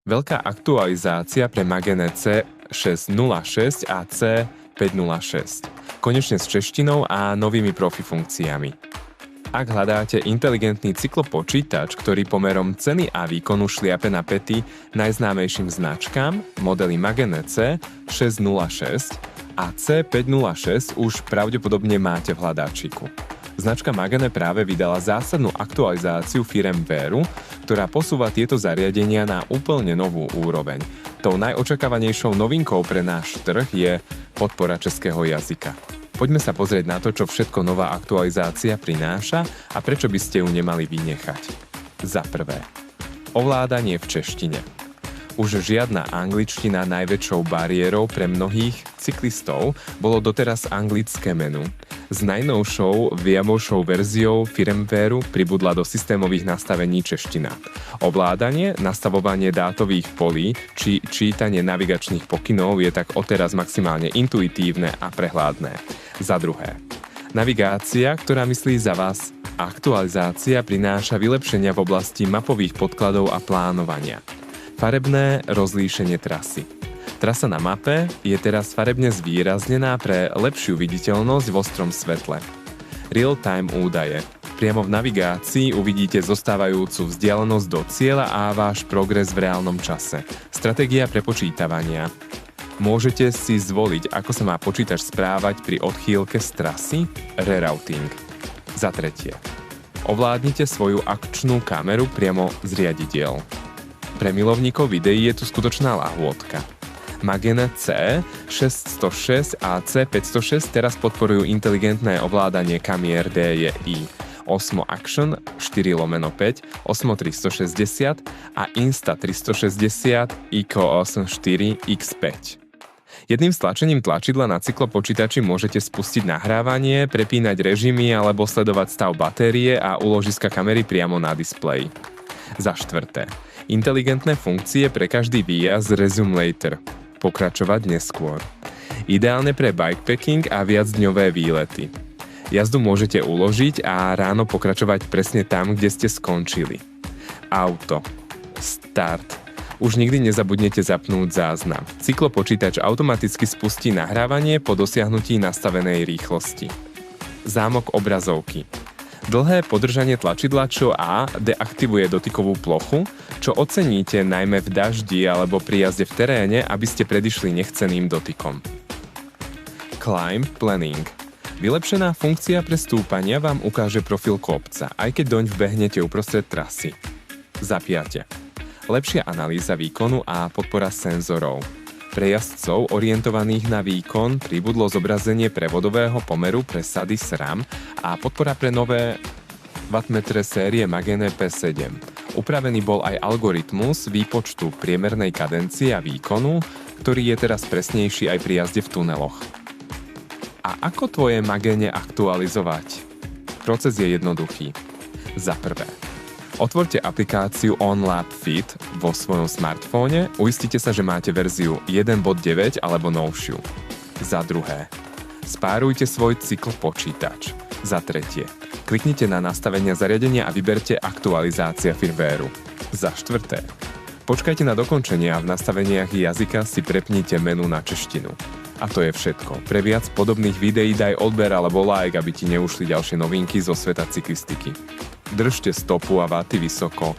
Veľká aktualizácia pre Magene C606 a C506. Konečne s češtinou a novými profi funkciami. Ak hľadáte inteligentný cyklopočítač, ktorý pomerom ceny a výkonu šliape na päty najznámejším značkám, modely Magene C606 a C506 už pravdepodobne máte v hľadáčiku. Značka Magene práve vydala zásadnú aktualizáciu firmwareu, ktorá posúva tieto zariadenia na úplne novú úroveň. Tou najočakávanejšou novinkou pre náš trh je podpora českého jazyka. Poďme sa pozrieť na to, čo všetko nová aktualizácia prináša a prečo by ste ju nemali vynechať. Za prvé, ovládanie v češtine. Už žiadna angličtina najväčšou bariérou pre mnohých cyklistov bolo doteraz anglické menu. S najnovšou Viamošou verziou firmwareu pribudla do systémových nastavení čeština. Ovládanie, nastavovanie dátových polí či čítanie navigačných pokynov je tak odteraz maximálne intuitívne a prehľadné. Za druhé, navigácia, ktorá myslí za vás. Aktualizácia prináša vylepšenia v oblasti mapových podkladov a plánovania. Farebné rozlíšenie trasy. Trasa na mape je teraz farebne zvýraznená pre lepšiu viditeľnosť v ostrom svetle. Real-time údaje. Priamo v navigácii uvidíte zostávajúcu vzdialenosť do cieľa a váš progres v reálnom čase. Stratégia prepočítavania. Môžete si zvoliť, ako sa má počítač správať pri odchýlke z trasy, rerouting. Za tretie. Ovládnite svoju akčnú kameru priamo z riadidiel. Pre milovníkov videí je tu skutočná lahôdka. Magene C606 a C506 teraz podporujú inteligentné ovládanie kamier DJI. Osmo Action 4/5, Osmo 360 a Insta360 ICO 84 X5. Jedným stlačením tlačidla na cyklopočítači môžete spustiť nahrávanie, prepínať režimy alebo sledovať stav batérie a úložiska kamery priamo na displeji. Za štvrté. Inteligentné funkcie pre každý výjazd Resume later. Pokračovať neskôr. Ideálne pre bikepacking a viacdňové výlety. Jazdu môžete uložiť a ráno pokračovať presne tam, kde ste skončili. Auto. Start. Už nikdy nezabudnete zapnúť záznam. Cyklopočítač automaticky spustí nahrávanie po dosiahnutí nastavenej rýchlosti. Zámok obrazovky. Dlhé podržanie tlačidla čo A deaktivuje dotykovú plochu, čo oceníte najmä v daždi alebo pri jazde v teréne, aby ste predišli nechceným dotykom. Climb Planning. Vylepšená funkcia pre stúpania vám ukáže profil kopca, aj keď doň vbehnete uprostred trasy. Za piate. Lepšia analýza výkonu a podpora senzorov. Pre jazdcov orientovaných na výkon pribudlo zobrazenie prevodového pomeru pre sady SRAM a podpora pre nové wattmetre série Magene P7. Upravený bol aj algoritmus výpočtu priemernej kadencie a výkonu, ktorý je teraz presnejší aj pri jazde v tuneloch. A ako tvoje Magene aktualizovať? Proces je jednoduchý. Za prvé. Otvorte aplikáciu OnLab Fit vo svojom smartfóne, uistite sa, že máte verziu 1.9 alebo novšiu. Za druhé, spárujte svoj cyklopočítač. Za tretie, kliknite na nastavenia zariadenia a vyberte aktualizácia firmwareu. Za štvrté, počkajte na dokončenie a v nastaveniach jazyka si prepnite menu na češtinu. A to je všetko. Pre viac podobných videí daj odber alebo like, aby ti neušli ďalšie novinky zo sveta cyklistiky. Držte stopu a vaty vysoko